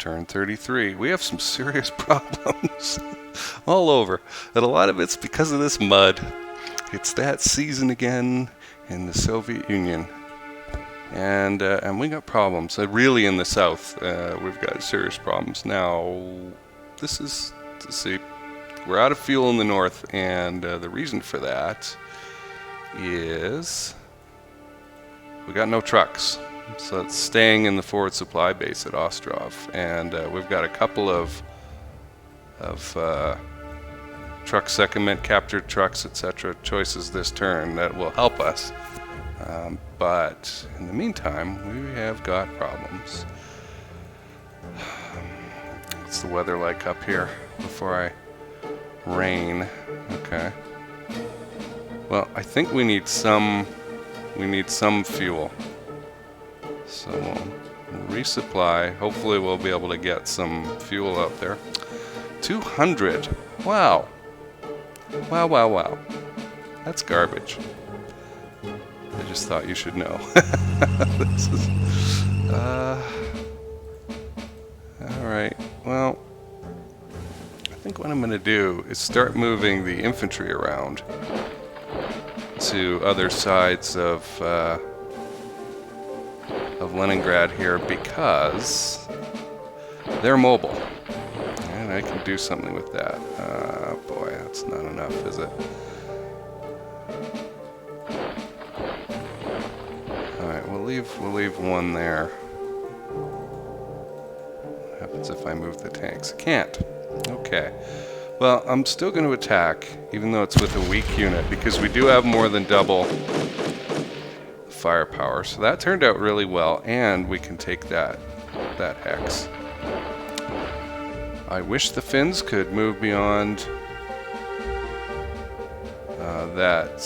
Turn 33. We have some serious problems all over. And a lot of it's because of this mud. It's that season again in the Soviet Union. And we got problems. Really in the south, we've got serious problems. Now, this is, to see, we're out of fuel in the north, and the reason for that is we got no trucks. So it's staying in the forward supply base at Ostrov, and we've got a couple of truck segment, captured trucks, etc. choices this turn that will help us. But in the meantime, we have got problems. What's the weather like up here before I rain? Okay. Well, I think we need some fuel. So we'll resupply. Hopefully we'll be able to get some fuel out there. 200. Wow. Wow, wow, wow. That's garbage. I just thought you should know. This is, alright, well, I think what I'm going to do is start moving the infantry around to other sides of Leningrad here because they're mobile. And I can do something with that. Boy, that's not enough, is it? Alright, we'll leave one there. What happens if I move the tanks? I can't. Okay. Well, I'm still going to attack, even though it's with a weak unit, because we do have more than double firepower. So that turned out really well, and we can take that hex. I wish the Finns could move beyond that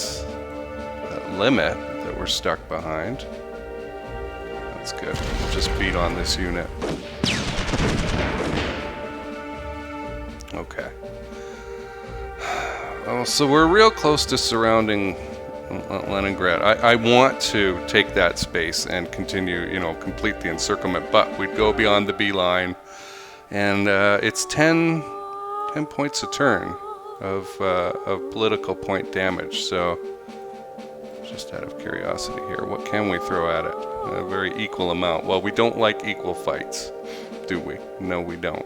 limit that we're stuck behind. That's good. We'll just beat on this unit. Okay. Oh, so we're real close to surrounding Leningrad. I want to take that space and continue, complete the encirclement, but we'd go beyond the B line, and it's 10 points a turn of political point damage. So, just out of curiosity here, what can we throw at it? A very equal amount. Well, we don't like equal fights, do we? No, we don't.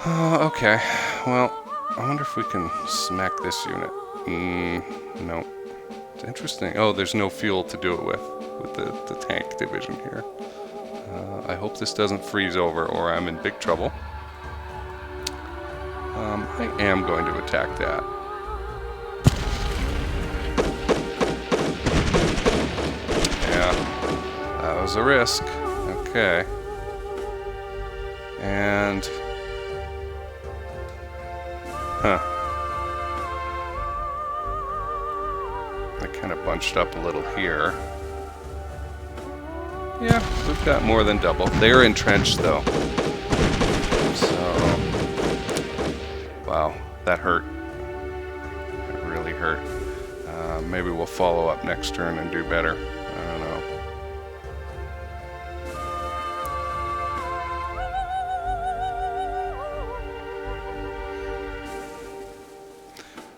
Okay, well, I wonder if we can smack this unit. No. It's interesting. Oh, there's no fuel to do it with the tank division here. I hope this doesn't freeze over or I'm in big trouble. I am going to attack that. Yeah, that was a risk. Okay. And... Huh. I kind of bunched up a little here. Yeah, we've got more than double. They're entrenched though. So, wow, that hurt. It really hurt. Maybe we'll follow up next turn and do better. I don't know.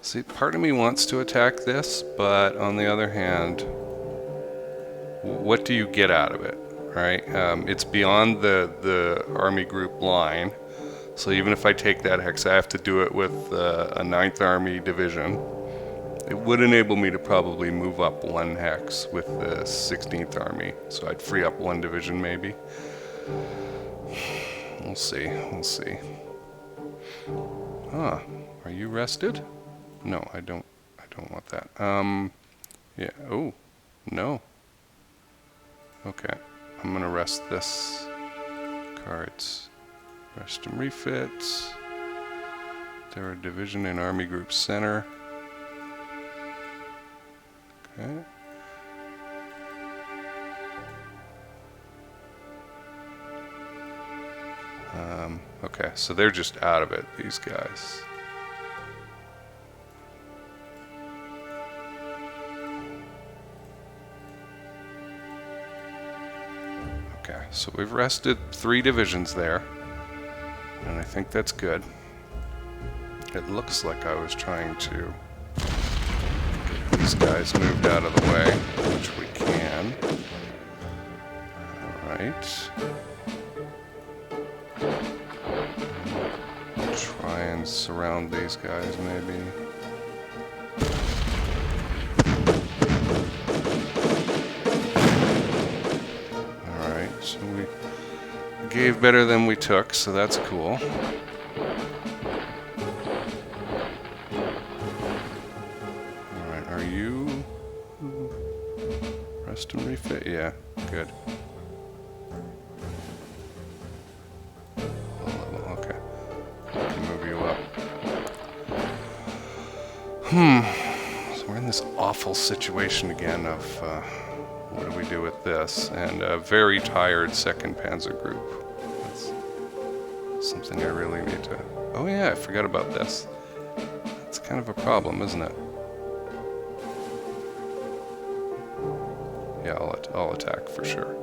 See, part of me wants to attack this, but on the other hand, what do you get out of it, right? It's beyond the army group line, so even if I take that hex, I have to do it with a 9th Army division. It would enable me to probably move up one hex with the 16th Army, so I'd free up one division maybe. We'll see, we'll see. Ah, are you rested? No, I don't want that. Yeah, oh, no. Okay, I'm gonna rest this. Cards. Rest and refit. There are division in Army Group Center. Okay. Okay, so they're just out of it, these guys. Okay, So we've rested 3 divisions there, and I think that's good. It looks like I was trying to get these guys moved out of the way, which we can. Alright. Try and surround these guys, maybe. Alright, so we gave better than we took, so that's cool. Alright, are you rest and refit? Yeah, good. Okay. I can move you up. So we're in this awful situation again of what do we do with this? And a very tired 2nd Panzer group. That's something I really need to... Oh yeah, I forgot about this. It's kind of a problem, isn't it? Yeah, I'll attack for sure.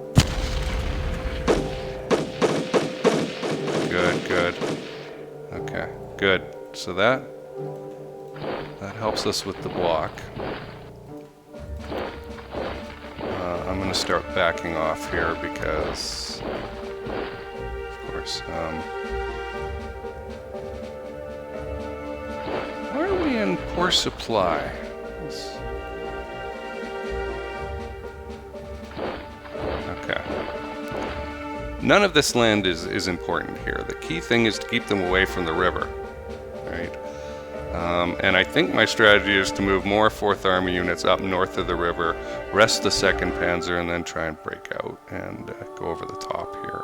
Good, good. Okay, good. So that helps us with the block. I'm going to start backing off here because, of course, why are we in poor supply? Okay. None of this land is important here. The key thing is to keep them away from the river, right? And I think my strategy is to move more 4th Army units up north of the river, rest the 2nd Panzer, and then try and break out and go over the top here.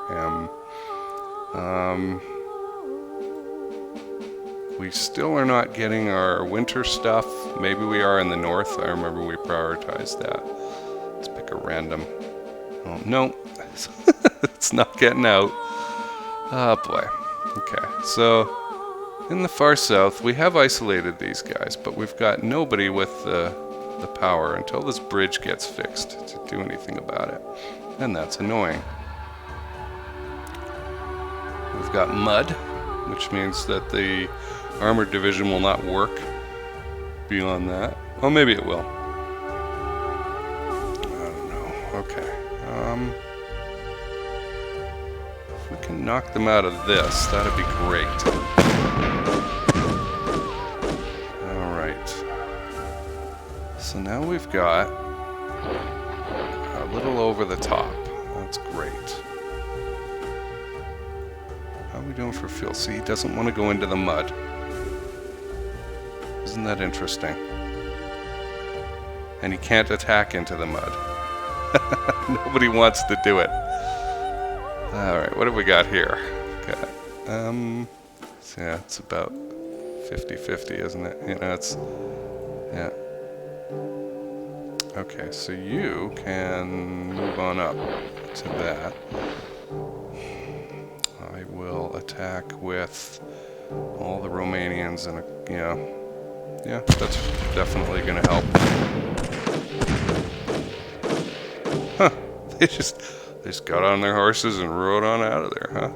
We still are not getting our winter stuff. Maybe we are in the north. I remember we prioritized that. Let's pick a random. Oh, no, it's not getting out. Oh boy. Okay, so in the far south, we have isolated these guys, but we've got nobody with the power until this bridge gets fixed to do anything about it. And that's annoying. We've got mud, which means that the armored division will not work beyond that. Oh, maybe it will. I don't know. Okay. If we can knock them out of this, that'd be great. So now we've got a little over the top. That's great. How are we doing for fuel? See, he doesn't want to go into the mud. Isn't that interesting? And he can't attack into the mud. Nobody wants to do it. Alright, what have we got here? Got, so yeah, it's about 50-50, isn't it? You know, it's, yeah. Okay, so you can move on up to that. I will attack with all the Romanians and, yeah, that's definitely going to help. Huh, they just got on their horses and rode on out of there, huh?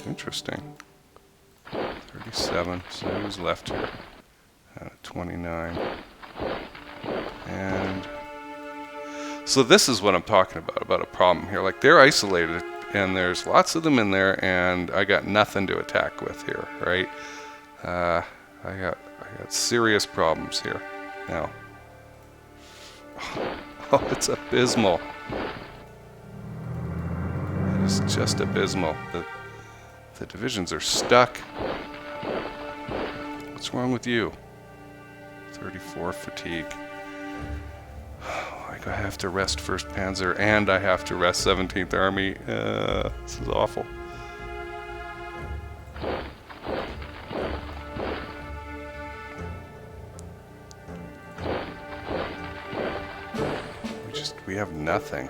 Interesting. 37, so who's left here? 29. And so this is what I'm talking about a problem here. Like, they're isolated, and there's lots of them in there, and I got nothing to attack with here, right? I got serious problems here now. Oh, it's abysmal. It is just abysmal. The divisions are stuck. What's wrong with you? 34 fatigue. I have to rest 1st Panzer, and I have to rest 17th Army. This is awful. We have nothing.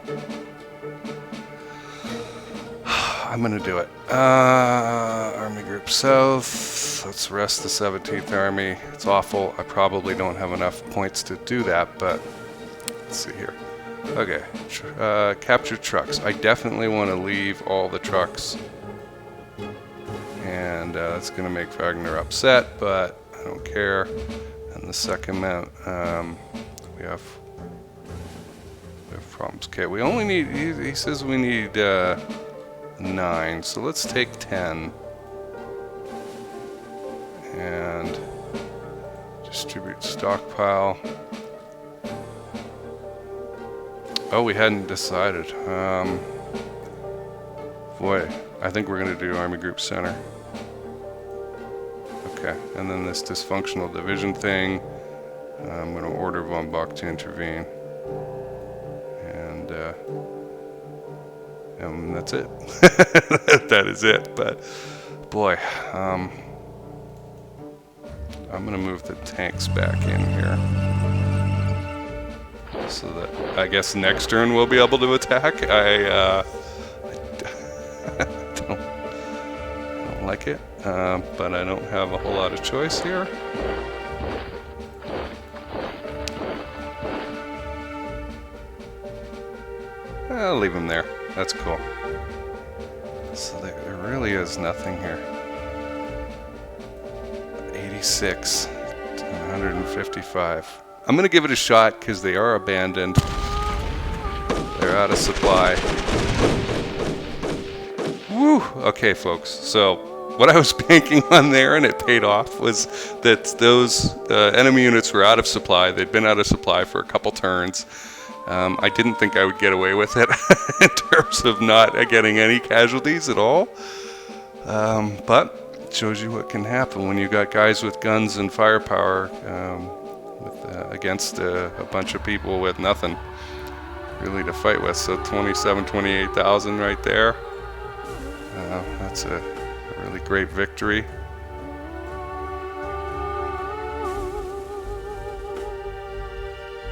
I'm gonna do it. Army Group South. Let's rest the 17th Army. It's awful. I probably don't have enough points to do that, but let's see here. Okay, capture trucks. I definitely want to leave all the trucks. And that's going to make Wagner upset, but I don't care. And the second man, we have problems. Okay, we only need, he says we need 9, so let's take 10. And distribute stockpile. Oh, we hadn't decided. Boy, I think we're going to do Army Group Center. Okay, and then this dysfunctional division thing. I'm going to order von Bock to intervene. And that's it. That is it. But, boy, I'm going to move the tanks back in here. So that I guess next turn we'll be able to attack. I don't like it, but I don't have a whole lot of choice here. I'll leave him there. That's cool. So there really is nothing here. 86 to 155. I'm going to give it a shot because they are abandoned. They're out of supply. Woo! Okay, folks. So what I was banking on there, and it paid off, was that those enemy units were out of supply. They'd been out of supply for a couple turns. I didn't think I would get away with it in terms of not getting any casualties at all. But it shows you what can happen when you got guys with guns and firepower against a bunch of people with nothing really to fight with. So 28,000 right there. That's a really great victory.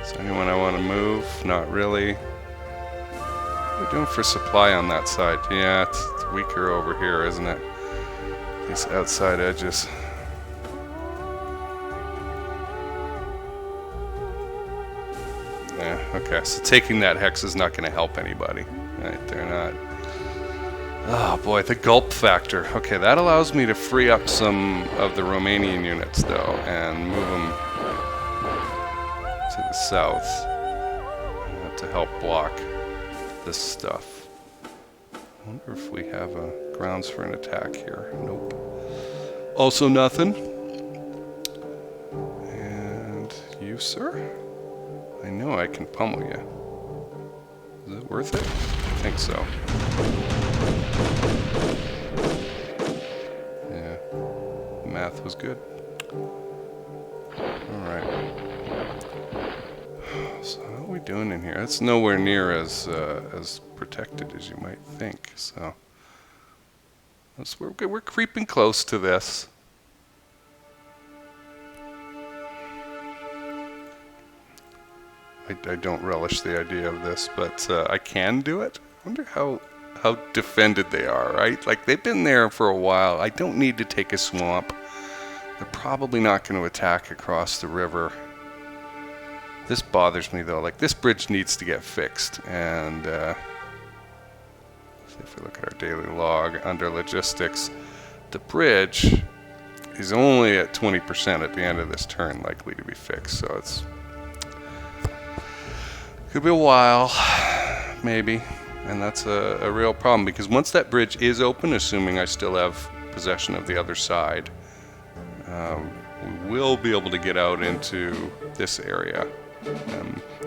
Is there anyone I want to move? Not really. What are we doing for supply on that side? Yeah, it's weaker over here, isn't it? These outside edges. Yeah, okay, so taking that hex is not going to help anybody. Right, they're not. Oh boy, the gulp factor. Okay, that allows me to free up some of the Romanian units, though, and move them to the south to help block this stuff. I wonder if we have grounds for an attack here. Nope. Also nothing. And you, sir? I know I can pummel you. Is it worth it? I think so. Yeah, math was good. Alright. So how are we doing in here? It's nowhere near as protected as you might think. So we're creeping close to this. I don't relish the idea of this, but I can do it. I wonder how defended they are, right? Like, they've been there for a while. I don't need to take a swamp. They're probably not going to attack across the river. This bothers me, though. Like, this bridge needs to get fixed. And if we look at our daily log under logistics, the bridge is only at 20% at the end of this turn, likely to be fixed. So it's could be a while, maybe. And that's a real problem, because once that bridge is open, assuming I still have possession of the other side, we will be able to get out into this area.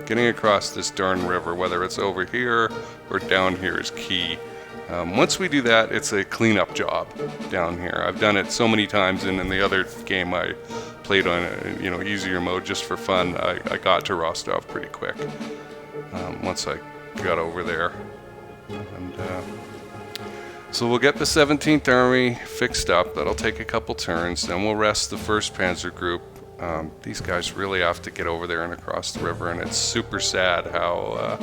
Getting across this darn river, whether it's over here or down here, is key. Once we do that, it's a cleanup job down here. I've done it so many times, and in the other game I played on easier mode just for fun, I got to Rostov pretty quick once I got over there. And so we'll get the 17th Army fixed up. That'll take a couple turns. Then we'll rest the 1st Panzer Group. These guys really have to get over there and across the river, and it's super sad how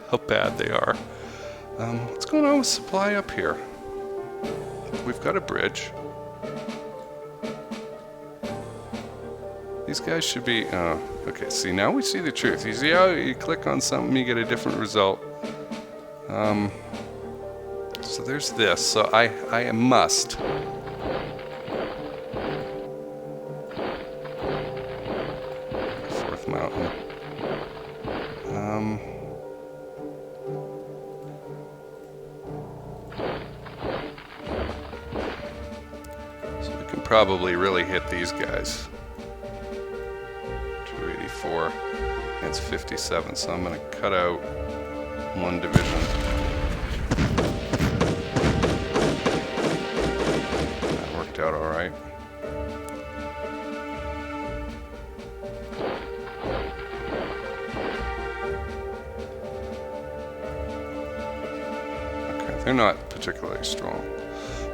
how bad they are. What's going on with supply up here? We've got a bridge. These guys should be... Oh, okay, see, now we see the truth. You see how you click on something, you get a different result. So there's this. So I must... Fourth mountain. So we can probably really hit these guys. 284 against 57, so I'm going to cut out one division. That worked out all right. Okay, they're not particularly strong.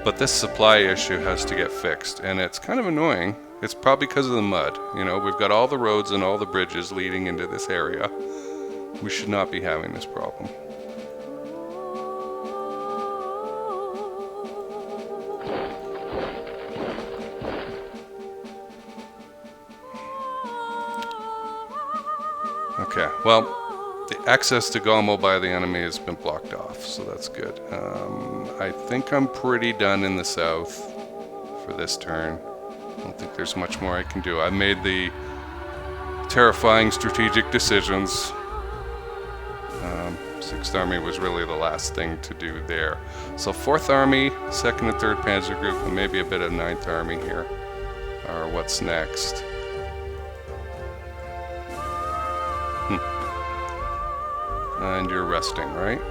But this supply issue has to get fixed, and it's kind of annoying. It's probably because of the mud. You know, we've got all the roads and all the bridges leading into this area. We should not be having this problem. Okay, well, the access to Gomel by the enemy has been blocked off, so that's good. I think I'm pretty done in the south for this turn. I don't think there's much more I can do. I made the terrifying strategic decisions. 6th Army was really the last thing to do there. So 4th Army, 2nd and 3rd Panzer Group, and maybe a bit of 9th Army here are what's next. And you're resting, right?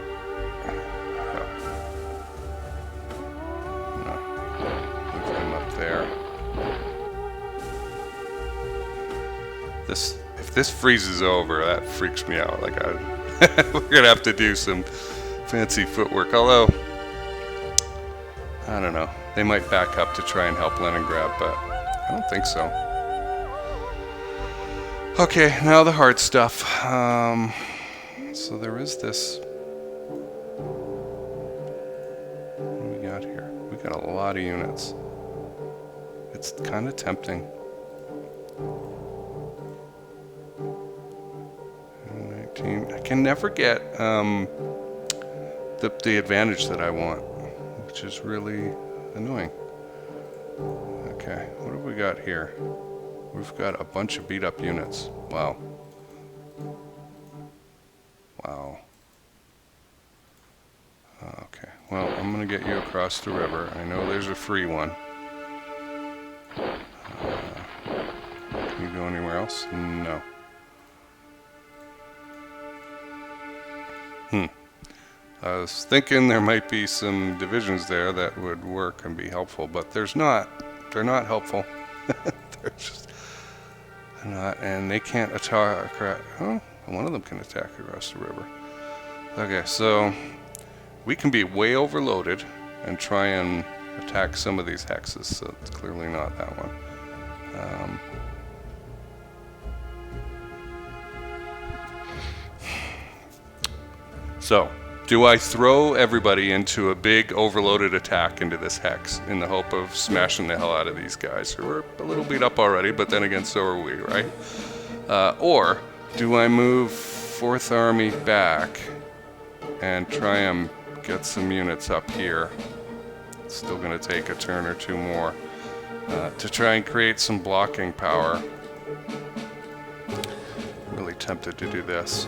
No. Move him up there. If this freezes over, that freaks me out. Like we're gonna have to do some fancy footwork. Although, I don't know. They might back up to try and help Leningrad, but I don't think so. Okay, now the hard stuff. So there is this. What do we got here? We got a lot of units. It's kind of tempting. 19. I can never get the advantage that I want, which is really annoying. Okay, what have we got here? We've got a bunch of beat up units. Wow. Wow. Okay, well, I'm going to get you across the river. I know there's a free one. Can you go anywhere else? No. I was thinking there might be some divisions there that would work and be helpful, but there's not. They're not helpful. They're just not, and they can't attack. Oh, one of them can attack across the river. Okay, so we can be way overloaded and try and attack some of these hexes, so it's clearly not that one. So, do I throw everybody into a big overloaded attack into this hex in the hope of smashing the hell out of these guys who are a little beat up already, but then again, so are we, right? Or do I move 4th Army back and try and get some units up here? It's still going to take a turn or two more to try and create some blocking power. Really tempted to do this.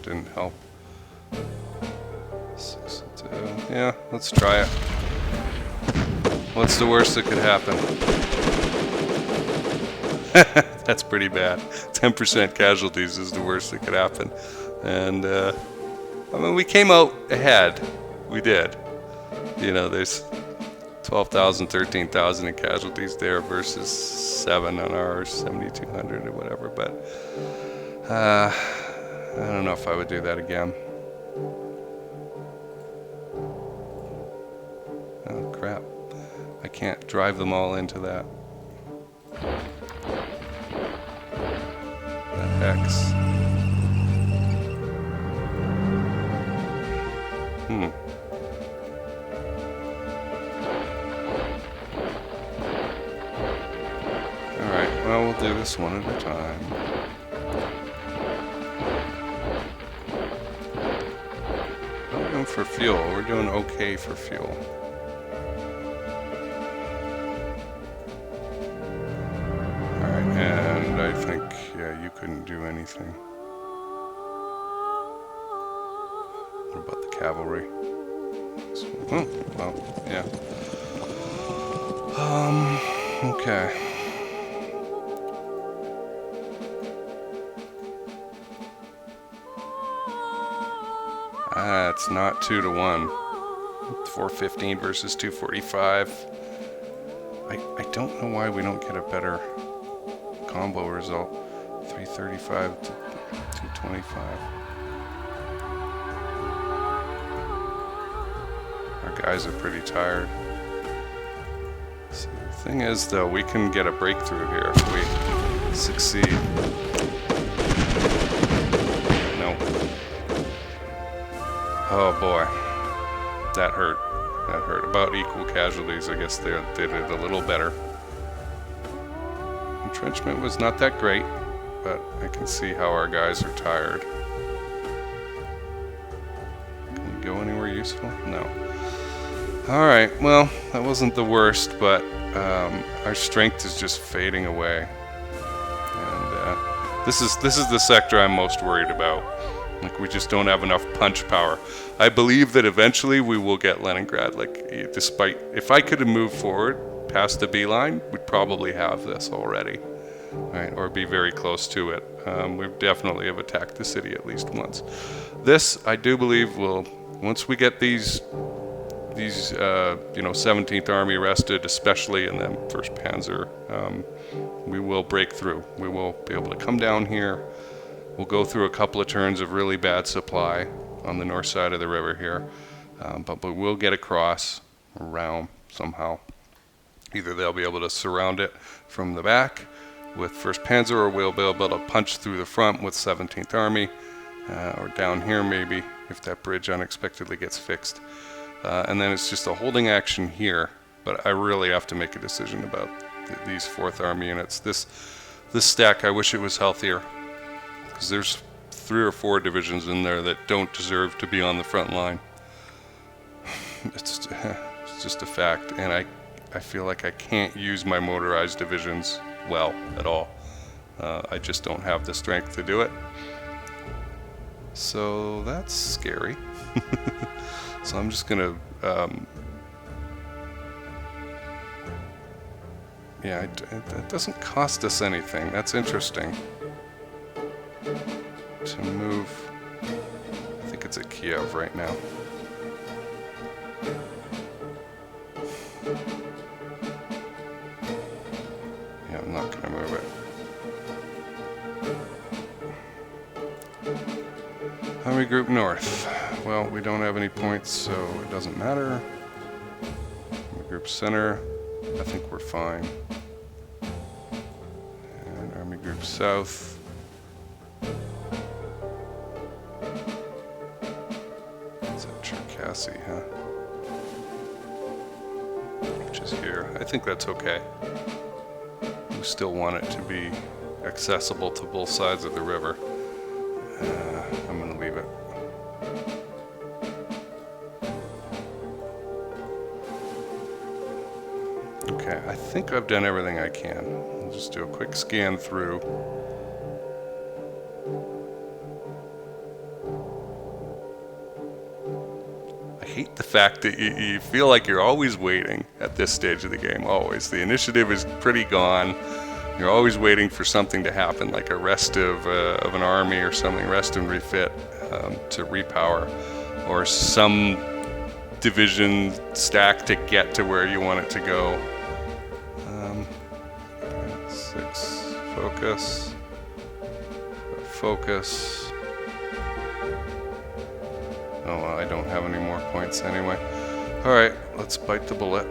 Didn't help. 6-2. Yeah, let's try it. What's the worst that could happen? That's pretty bad. 10% casualties is the worst that could happen. And, I mean, we came out ahead. We did. You know, there's 12,000, 13,000 in casualties there versus 7 on ours, 7,200 or whatever. But, I don't know if I would do that again. Oh, crap. I can't drive them all into that. That hex. well, we'll do this one at a time. How are we doing for fuel? We're doing okay for fuel. Alright, and I think, yeah, you couldn't do anything. What about the cavalry? Oh, well, yeah. Okay. It's not 2 to 1. 415 versus 245. I don't know why we don't get a better combo result. 335 to 225. Our guys are pretty tired. So the thing is, though, we can get a breakthrough here if we succeed. No. Oh boy, that hurt. That hurt. About equal casualties. I guess they did a little better. Entrenchment was not that great, but I can see how our guys are tired. Can we go anywhere useful? No. Alright, well, that wasn't the worst, but our strength is just fading away. And this is the sector I'm most worried about. Like, we just don't have enough punch power. I believe that eventually we will get Leningrad. Like, despite, if I could have moved forward past the B line, we'd probably have this already, right? Or be very close to it. We definitely have attacked the city at least once. This, I do believe, will, once we get these 17th Army arrested, especially in the 1st Panzer, we will break through. We will be able to come down here. We'll go through a couple of turns of really bad supply on the north side of the river here, but we'll get across, around somehow. Either they'll be able to surround it from the back with 1st Panzer, or we'll be able to punch through the front with 17th Army, or down here maybe, if that bridge unexpectedly gets fixed. And then it's just a holding action here, but I really have to make a decision about these 4th Army units. This stack, I wish it was healthier, because there's 3 or 4 divisions in there that don't deserve to be on the front line. It's just a fact, and I feel like I can't use my motorized divisions well at all. I just don't have the strength to do it. So that's scary. So I'm just gonna, yeah, it doesn't cost us anything. That's interesting. To move, I think it's at Kiev right now. Yeah, I'm not gonna move it. Army Group North. Well, we don't have any points, so it doesn't matter. Army Group Center, I think we're fine. And Army Group South. It's at Cherkasy, huh? Which is here. I think that's okay. We still want it to be accessible to both sides of the river. I'm going to leave it. Okay, I think I've done everything I can. I'll just do a quick scan through. I hate the fact that you feel like you're always waiting at this stage of the game, always. The initiative is pretty gone. You're always waiting for something to happen, like a rest of an army or something, rest and refit to repower, or some division stack to get to where you want it to go. 6, focus, focus. Oh, well, I don't have any more points anyway. All right, let's bite the bullet.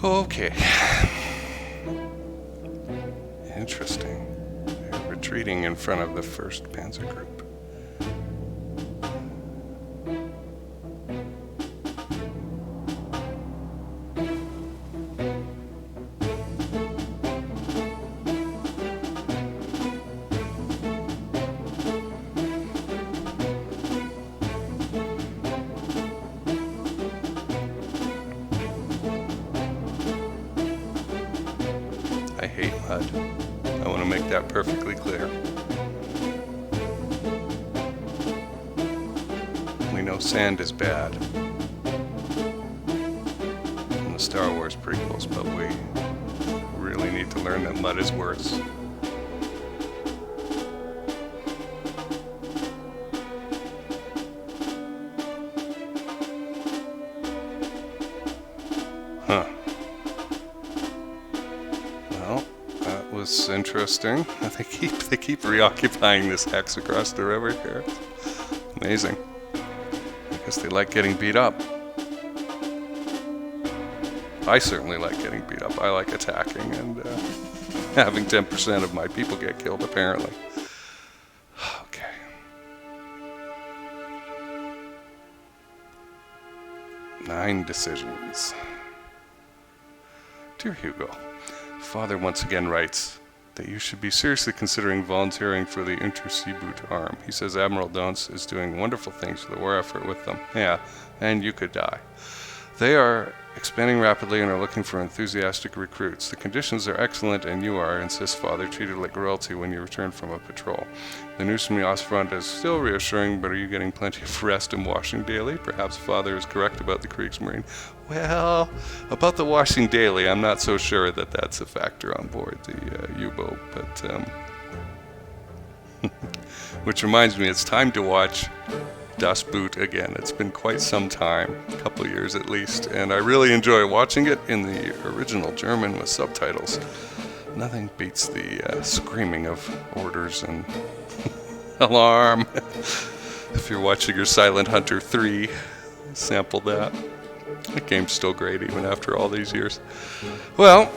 Okay. Interesting. They're retreating in front of the 1st Panzer Group. I hate mud. I want to make that perfectly clear. We know sand is bad in the Star Wars prequels, but we really need to learn that mud is worse. Huh. Well, that was interesting. They keep reoccupying this hex across the river here. Amazing. I guess they like getting beat up. I certainly like getting beat up. I like attacking and having 10% of my people get killed, apparently. Okay. Nine decisions. Dear Hugo, Father once again writes that you should be seriously considering volunteering for the Intercibut arm. He says Admiral Donce is doing wonderful things for the war effort with them. Yeah, and you could die. They are expanding rapidly and are looking for enthusiastic recruits. The conditions are excellent and you are, insists Father, treated like royalty when you return from a patrol. The news from the Ostfront is still reassuring, but are you getting plenty of rest and washing daily? Perhaps Father is correct about the Kriegsmarine. Well, about the washing daily, I'm not so sure that that's a factor on board the U-boat, but which reminds me, it's time to watch Das Boot again. It's been quite some time, a couple of years at least, and I really enjoy watching it in the original German with subtitles. Nothing beats the screaming of orders and alarm. If you're watching your Silent Hunter 3, sample that. The game's still great even after all these years. Well,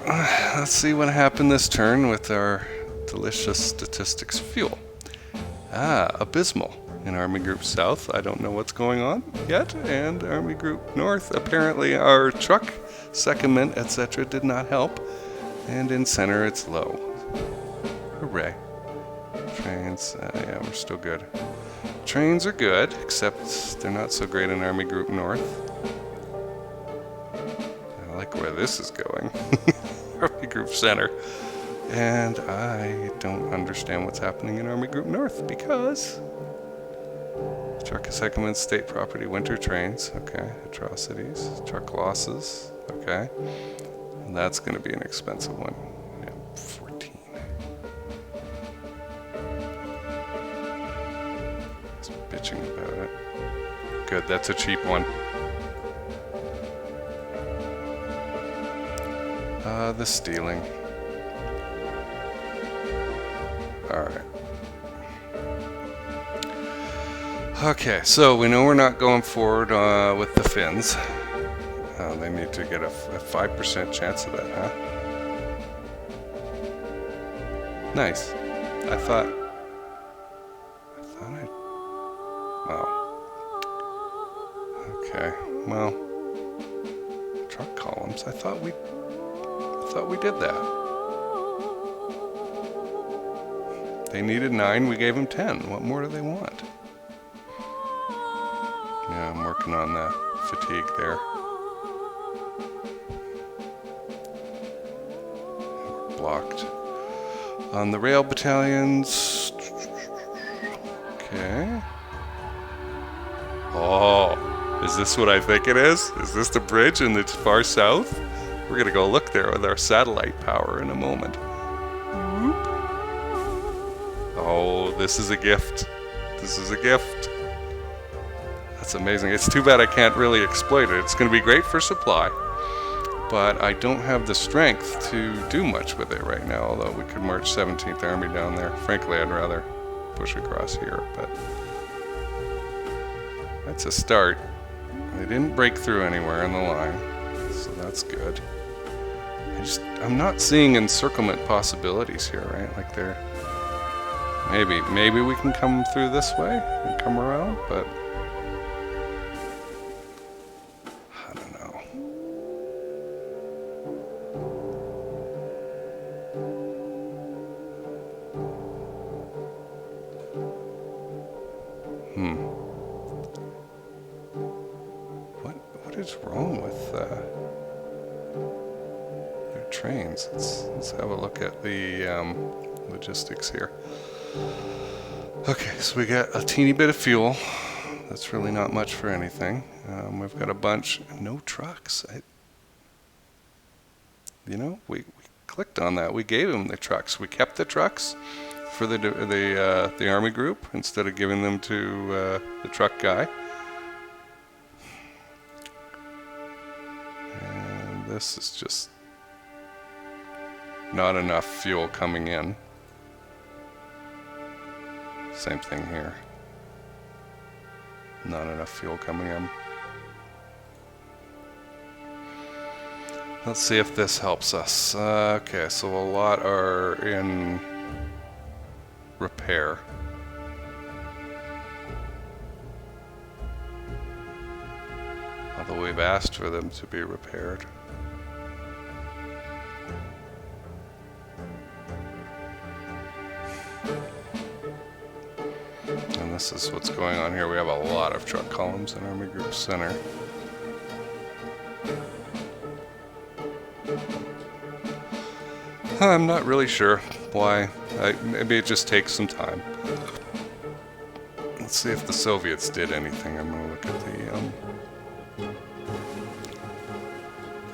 let's see what happened this turn with our delicious statistics fuel. Abysmal. In Army Group South, I don't know what's going on yet, and Army Group North, apparently our truck, secondment, etc. did not help, and in center it's low. Hooray. Trains, yeah, we're still good. Trains are good, except they're not so great in Army Group North. I like where this is going. Army Group Center. And I don't understand what's happening in Army Group North, because truck secondment, state property, winter trains, okay, atrocities, truck losses, okay, and that's going to be an expensive one. Yeah, 14. Just bitching about it. Good, that's a cheap one. The stealing. Alright. Okay, so we know we're not going forward with the Finns. They need to get a 5% chance of that, huh? Nice. Wow. Okay, well, truck columns. I thought we did that. They needed 9, we gave them 10. What more do they want? Yeah, I'm working on the fatigue there. We're blocked. On the rail battalions. Okay. Oh, is this what I think it is? Is this the bridge in the far south? We're gonna go look there with our satellite power in a moment. Oh, this is a gift. This is a gift. That's amazing. It's too bad I can't really exploit it. It's going to be great for supply, but I don't have the strength to do much with it right now, although we could march 17th Army down there. Frankly, I'd rather push across here, but that's a start. They didn't break through anywhere in the line, so that's good. I'm not seeing encirclement possibilities here, right? Like maybe we can come through this way and come around, but I don't know. What is wrong with their trains? Let's have a look at the logistics here. Okay, so we got a teeny bit of fuel. That's really not much for anything. We've got a bunch. No trucks. We clicked on that. We gave them the trucks. We kept the trucks for the army group instead of giving them to the truck guy. And this is just not enough fuel coming in. Same thing here. Not enough fuel coming in. Let's see if this helps us. Okay, so a lot are in repair. Although we've asked for them to be repaired. And this is what's going on here. We have a lot of truck columns in Army Group Center. I'm not really sure why. Maybe it just takes some time. Let's see if the Soviets did anything. I'm going to look at the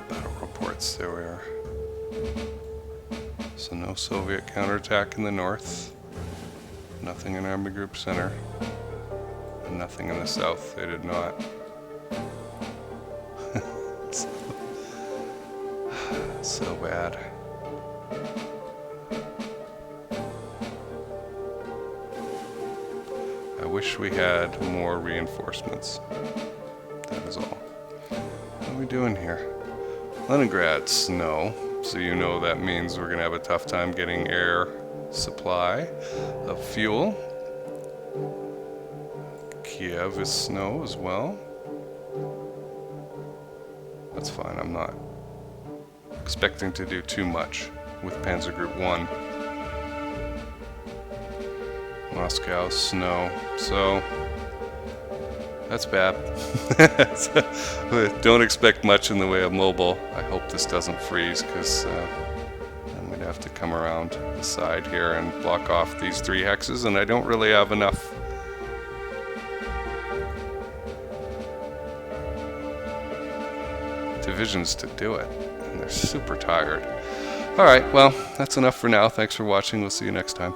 battle reports. There we are. So no Soviet counterattack in the north. Nothing in Army Group Center. And nothing in the south. They did not. So bad. I wish we had more reinforcements. That is all. What are we doing here? Leningrad, snow. So you know that means we're going to have a tough time getting air supply of fuel. Kiev is snow as well. That's fine. I'm not expecting to do too much with Panzer Group 1. Moscow, snow. So that's bad. Don't expect much in the way of mobile. I hope this doesn't freeze, because then we'd have to come around the side here and block off these 3 hexes, and I don't really have enough divisions to do it, and they're super tired. Alright, well, that's enough for now. Thanks for watching. We'll see you next time.